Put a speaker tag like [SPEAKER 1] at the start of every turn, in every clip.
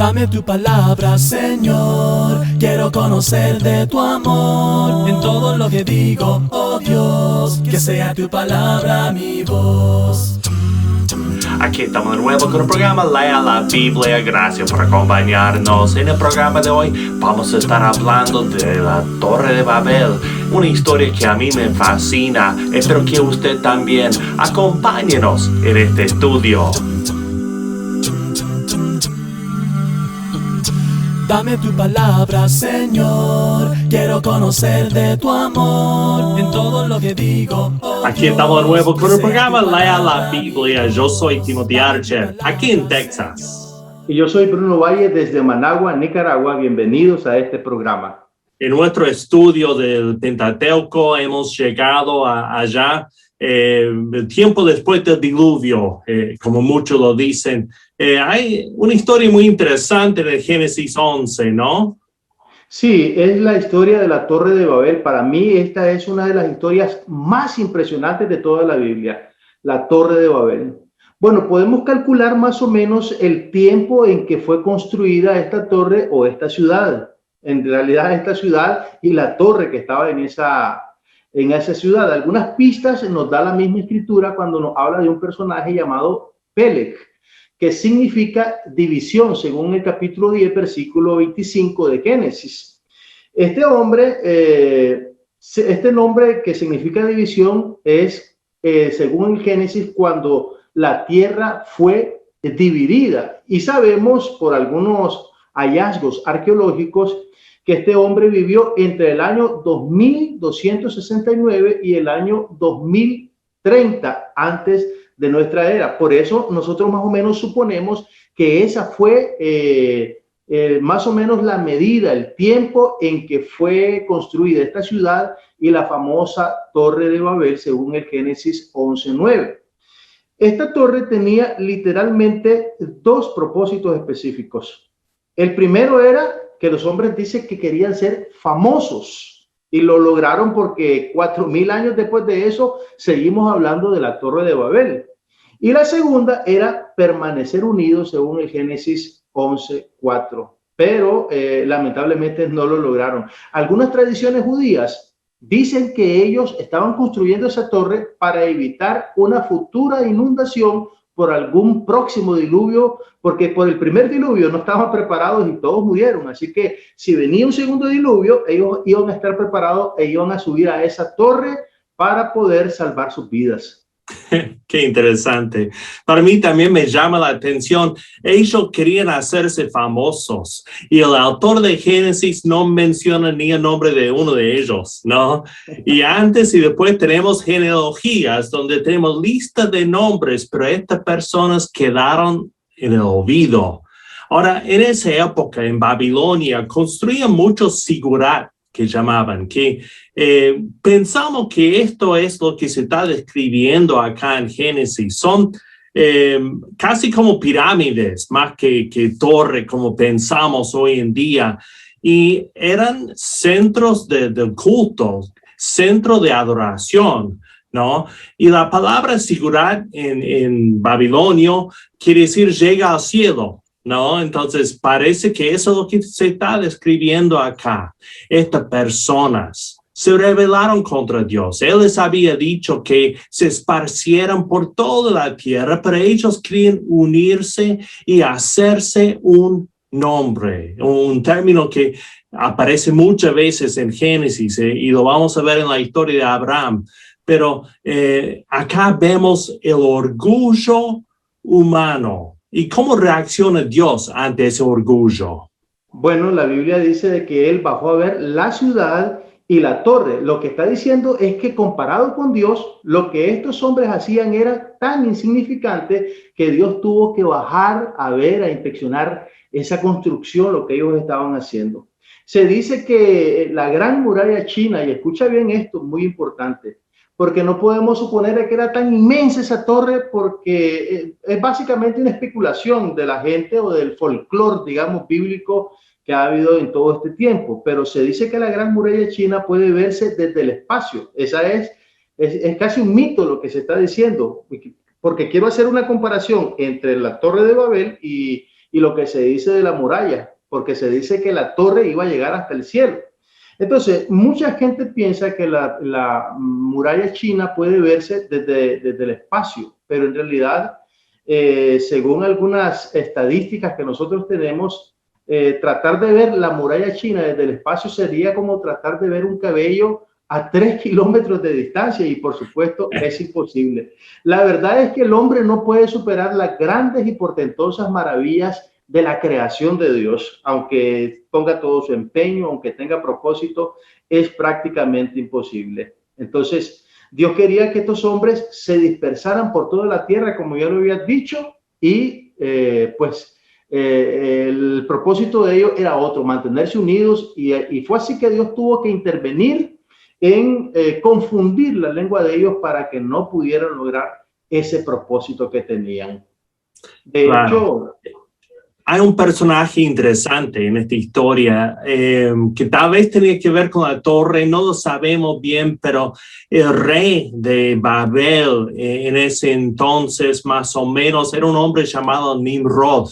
[SPEAKER 1] Dame tu palabra, Señor, quiero conocer de tu amor. En todo lo que digo, oh Dios, que sea tu palabra mi voz.
[SPEAKER 2] Aquí estamos de nuevo con el programa Lea la Biblia. Gracias por acompañarnos. En el programa de hoy vamos a estar hablando de la Torre de Babel, una historia que a mí me fascina. Espero que usted también. Acompáñenos en este estudio.
[SPEAKER 1] Dame tu palabra, Señor, quiero conocer de tu amor. En todo lo que digo, oh
[SPEAKER 2] Aquí estamos de nuevo con el programa Lea la Biblia. Yo soy Timothy Archer, aquí en Texas.
[SPEAKER 3] Y yo soy Bruno Valle desde Managua, Nicaragua. Bienvenidos a este programa.
[SPEAKER 2] En nuestro estudio del Pentateuco hemos llegado allá el tiempo después del diluvio, como muchos lo dicen. Hay una historia muy interesante de Génesis 11, ¿no?
[SPEAKER 3] Sí, es la historia de la Torre de Babel. Para mí esta es una de las historias más impresionantes de toda la Biblia, la Torre de Babel. Bueno, podemos calcular más o menos el tiempo en que fue construida esta torre o esta ciudad. En realidad esta ciudad y la torre que estaba en esa ciudad. Algunas pistas nos da la misma escritura cuando nos habla de un personaje llamado Peleg, que significa división, según el capítulo 10, versículo 25 de Génesis. Este hombre, este nombre que significa división es, según el Génesis, cuando la tierra fue dividida. Y sabemos por algunos hallazgos arqueológicos que este hombre vivió entre el año 2269 y el año 2030 antes de nuestra era. Por eso nosotros más o menos suponemos que esa fue más o menos la medida, el tiempo en que fue construida esta ciudad y la famosa Torre de Babel, según el Génesis 11:9. Esta torre tenía literalmente dos propósitos específicos. El primero era que los hombres dicen que querían ser famosos y lo lograron porque 4000 años después de eso seguimos hablando de la Torre de Babel. Y la segunda era permanecer unidos según el Génesis 11:4, pero lamentablemente no lo lograron. Algunas tradiciones judías dicen que ellos estaban construyendo esa torre para evitar una futura inundación por algún próximo diluvio, porque por el primer diluvio no estaban preparados y todos murieron. Así que si venía un segundo diluvio, ellos iban a estar preparados e iban a subir a esa torre para poder salvar sus vidas.
[SPEAKER 2] Qué interesante. Para mí también me llama la atención. Ellos querían hacerse famosos y el autor de Génesis no menciona ni el nombre de uno de ellos, ¿no? Y antes y después tenemos genealogías donde tenemos listas de nombres, pero estas personas quedaron en el olvido. Ahora, en esa época en Babilonia construían muchos sigurat, que llamaban, que pensamos que esto es lo que se está describiendo acá en Génesis. Son casi como pirámides, más que torre, como pensamos hoy en día. Y eran centros del culto, centro de adoración, ¿no? Y la palabra sigurat en babilonio quiere decir llega al cielo, ¿no? Entonces parece que eso es lo que se está describiendo acá. Estas personas se rebelaron contra Dios. Él les había dicho que se esparcieran por toda la tierra, pero ellos querían unirse y hacerse un nombre, un término que aparece muchas veces en Génesis y lo vamos a ver en la historia de Abraham. Pero acá vemos el orgullo humano. ¿Y cómo reacciona Dios ante ese orgullo?
[SPEAKER 3] Bueno, la Biblia dice de que él bajó a ver la ciudad y la torre. Lo que está diciendo es que comparado con Dios, lo que estos hombres hacían era tan insignificante que Dios tuvo que bajar a ver, a inspeccionar esa construcción, lo que ellos estaban haciendo. Se dice que la gran muralla china, y escucha bien esto, muy importante, porque no podemos suponer que era tan inmensa esa torre, porque es básicamente una especulación de la gente o del folclore, digamos, bíblico que ha habido en todo este tiempo. Pero se dice que la Gran Muralla China puede verse desde el espacio. Esa es casi un mito lo que se está diciendo, porque quiero hacer una comparación entre la Torre de Babel y y lo que se dice de la muralla, porque se dice que la torre iba a llegar hasta el cielo. Entonces, mucha gente piensa que la muralla china puede verse desde el espacio, pero en realidad, según algunas estadísticas que nosotros tenemos, tratar de ver la muralla china desde el espacio sería como tratar de ver un cabello a 3 kilómetros de distancia y por supuesto es imposible. La verdad es que el hombre no puede superar las grandes y portentosas maravillas de la creación de Dios, aunque ponga todo su empeño, aunque tenga propósito, es prácticamente imposible. Entonces, Dios quería que estos hombres se dispersaran por toda la tierra, como ya lo había dicho, y el propósito de ellos era otro, mantenerse unidos, y fue así que Dios tuvo que intervenir en confundir la lengua de ellos para que no pudieran lograr ese propósito que tenían. De hecho,
[SPEAKER 2] hay un personaje interesante en esta historia que tal vez tenía que ver con la torre, no lo sabemos bien, pero el rey de Babel en ese entonces más o menos era un hombre llamado Nimrod,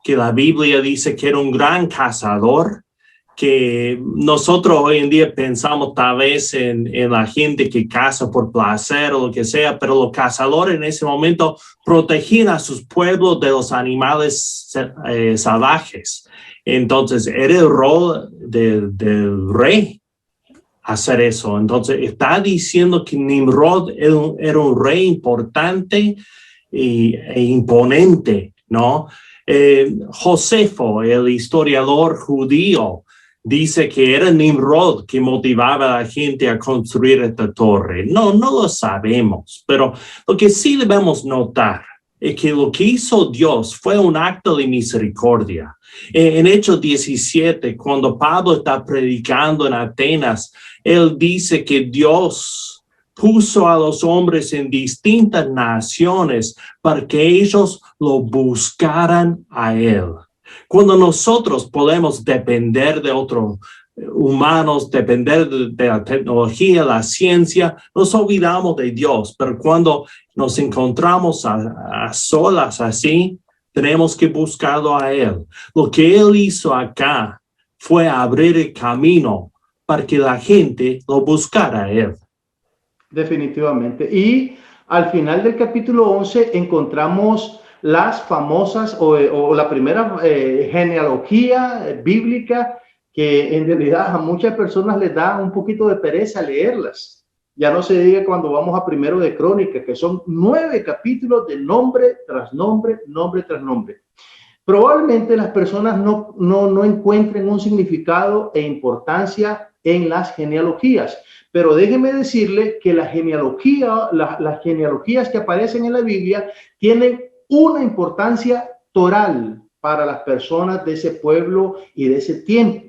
[SPEAKER 2] que la Biblia dice que era un gran cazador, que nosotros hoy en día pensamos tal vez en la gente que caza por placer o lo que sea, pero los cazadores en ese momento protegían a sus pueblos de los animales salvajes. Entonces era el rol del rey hacer eso. Entonces está diciendo que Nimrod era un rey importante e imponente, ¿no? Josefo, el historiador judío, dice que era Nimrod que motivaba a la gente a construir esta torre. No lo sabemos, pero lo que sí debemos notar es que lo que hizo Dios fue un acto de misericordia. En Hechos 17, cuando Pablo está predicando en Atenas, él dice que Dios puso a los hombres en distintas naciones para que ellos lo buscaran a él. Cuando nosotros podemos depender de otros humanos, depender de la tecnología, la ciencia, nos olvidamos de Dios. Pero cuando nos encontramos a solas así, tenemos que buscarlo a Él. Lo que Él hizo acá fue abrir el camino para que la gente lo buscara a Él.
[SPEAKER 3] Definitivamente. Y al final del capítulo 11 encontramos las famosas o la primera genealogía bíblica, que en realidad a muchas personas les da un poquito de pereza leerlas. Ya no se diga cuando vamos a Primero de Crónicas, que son 9 capítulos de nombre tras nombre, nombre tras nombre. Probablemente las personas no encuentren un significado e importancia en las genealogías, pero déjeme decirle que las genealogías que aparecen en la Biblia tienen una importancia toral para las personas de ese pueblo y de ese tiempo,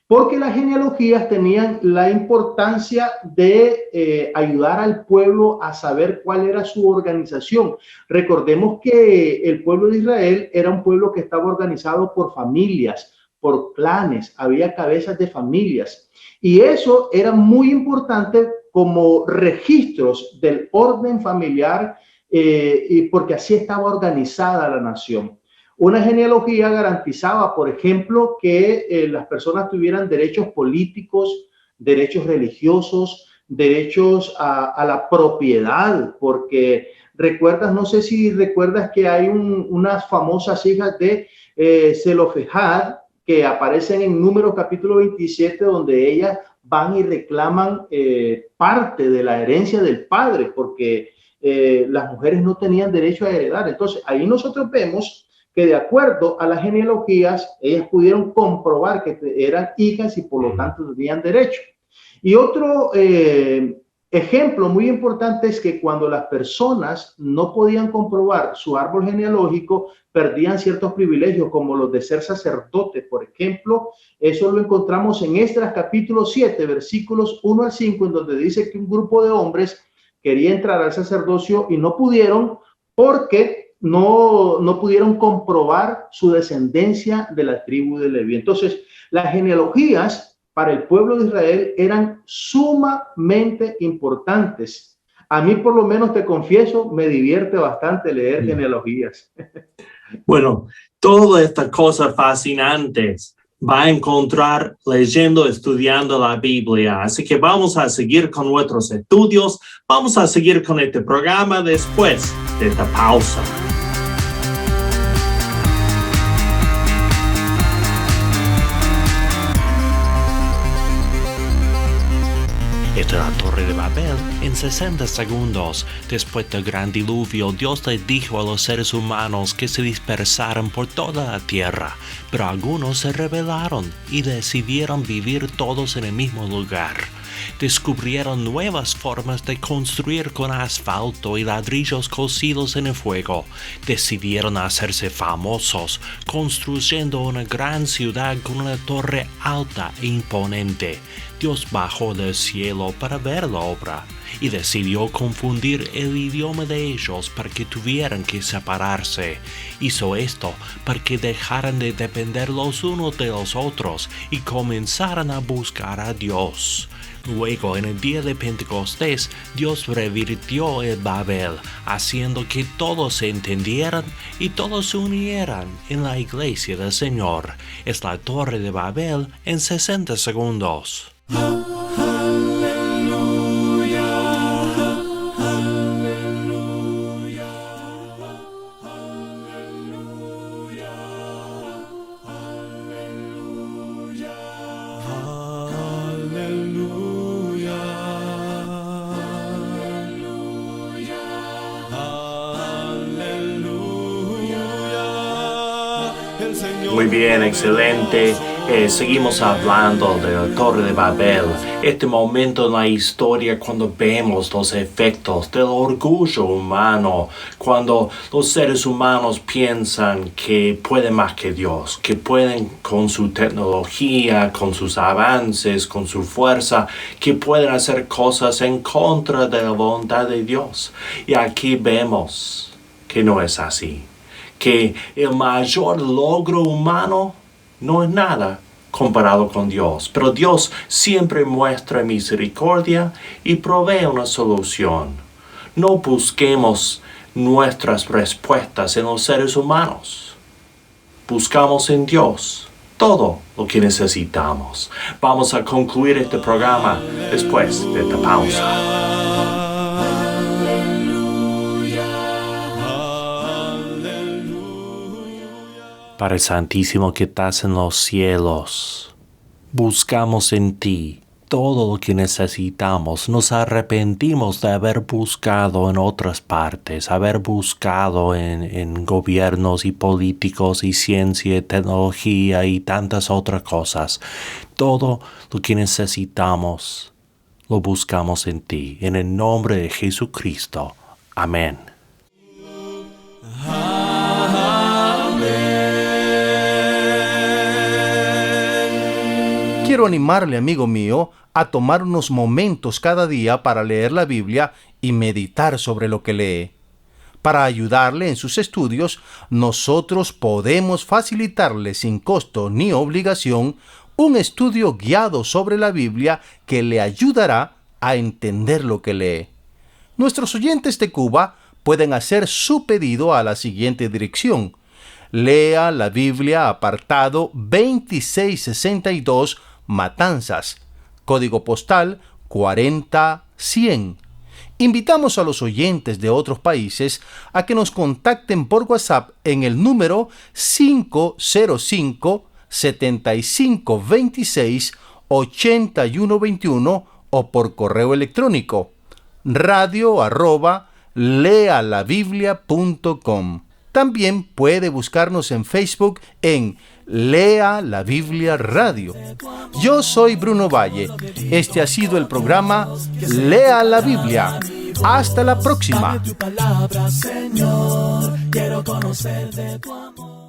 [SPEAKER 3] porque las genealogías tenían la importancia de ayudar al pueblo a saber cuál era su organización. Recordemos que el pueblo de Israel era un pueblo que estaba organizado por familias, por clanes, había cabezas de familias, y eso era muy importante como registros del orden familiar, y porque así estaba organizada la nación. Una genealogía garantizaba, por ejemplo, que las personas tuvieran derechos políticos, derechos religiosos, derechos a la propiedad, porque recuerdas, no sé si recuerdas que hay unas famosas hijas de Zelofehad que aparecen en Números capítulo 27, donde ellas van y reclaman parte de la herencia del padre, porque las mujeres no tenían derecho a heredar. Entonces, ahí nosotros vemos que de acuerdo a las genealogías, ellas pudieron comprobar que eran hijas y por lo tanto tenían derecho. Y otro ejemplo muy importante es que cuando las personas no podían comprobar su árbol genealógico, perdían ciertos privilegios como los de ser sacerdote, por ejemplo. Eso lo encontramos en Esdras capítulo 7, versículos 1 al 5, en donde dice que un grupo de hombres quería entrar al sacerdocio y no pudieron porque no pudieron comprobar su descendencia de la tribu de Leví. Entonces, las genealogías para el pueblo de Israel eran sumamente importantes. A mí, por lo menos, te confieso, me divierte bastante leer genealogías.
[SPEAKER 2] Bueno, todas estas cosas fascinantes va a encontrar leyendo, estudiando la Biblia. Así que vamos a seguir con nuestros estudios. Vamos a seguir con este programa después de esta pausa.
[SPEAKER 4] Esta es la Torre de Babel en 60 segundos. Después del gran diluvio, Dios le dijo a los seres humanos que se dispersaran por toda la tierra, pero algunos se rebelaron y decidieron vivir todos en el mismo lugar. Descubrieron nuevas formas de construir con asfalto y ladrillos cocidos en el fuego. Decidieron hacerse famosos, construyendo una gran ciudad con una torre alta e imponente. Dios bajó del cielo para ver la obra y decidió confundir el idioma de ellos para que tuvieran que separarse. Hizo esto para que dejaran de depender los unos de los otros y comenzaran a buscar a Dios. Luego, en el día de Pentecostés, Dios revirtió el Babel, haciendo que todos se entendieran y todos se unieran en la iglesia del Señor. Es la Torre de Babel en 60 segundos.
[SPEAKER 2] Muy bien, excelente. Seguimos hablando de la Torre de Babel. Este momento en la historia cuando vemos los efectos del orgullo humano, cuando los seres humanos piensan que pueden más que Dios, que pueden con su tecnología, con sus avances, con su fuerza, que pueden hacer cosas en contra de la voluntad de Dios. Y aquí vemos que no es así. Que el mayor logro humano no es nada comparado con Dios. Pero Dios siempre muestra misericordia y provee una solución. No busquemos nuestras respuestas en los seres humanos. Buscamos en Dios todo lo que necesitamos. Vamos a concluir este programa después de esta pausa.
[SPEAKER 4] Padre Santísimo que estás en los cielos, buscamos en ti todo lo que necesitamos. Nos arrepentimos de haber buscado en otras partes, haber buscado en gobiernos y políticos y ciencia y tecnología y tantas otras cosas. Todo lo que necesitamos lo buscamos en ti. En el nombre de Jesucristo. Amén.
[SPEAKER 3] Quiero animarle, amigo mío, a tomar unos momentos cada día para leer la Biblia y meditar sobre lo que lee. Para ayudarle en sus estudios, nosotros podemos facilitarle sin costo ni obligación un estudio guiado sobre la Biblia que le ayudará a entender lo que lee. Nuestros oyentes de Cuba pueden hacer su pedido a la siguiente dirección: Lea la Biblia, apartado 2662, Matanzas, código postal 40100. Invitamos a los oyentes de otros países a que nos contacten por WhatsApp en el número 505-7526-8121 o por correo electrónico radio@lealabiblia.com. También puede buscarnos en Facebook en Lea la Biblia Radio. Yo soy Bruno Valle. Este ha sido el programa Lea la Biblia. Hasta la próxima.
[SPEAKER 1] Tu palabra, Señor, quiero conocer de tu amor.